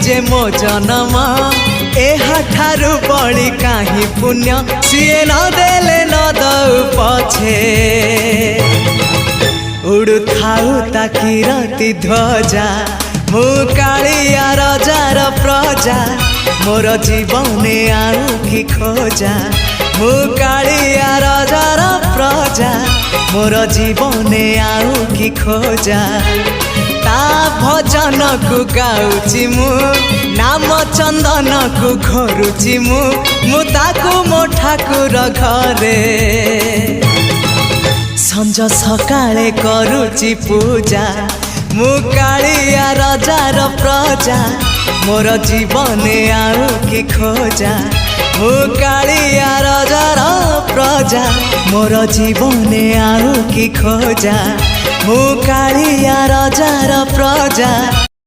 जे मो जन्म एहाठारु बड़ी काहे पुण्य सिए न देले न दउ पछे उड़ु थाउ ताकि रति ध्वजा मु कालिया रजार प्रजा मोर जीवने आउ कि खोजा मु कालिया रजार प्रजा मोर जीवने आउ कि खोजा ता भजन को गाउची मु नाम चंदन को घरुची मु ताकू मो ठाकुर घरे संज सकाळे करुची पूजा मु कालिया रजार प्रजा मोर जीवने आउ कि खोजा मु कालिया रजार प्रजा मोर जीवने आउ कि खोजा मु कालिया रजार प्रजा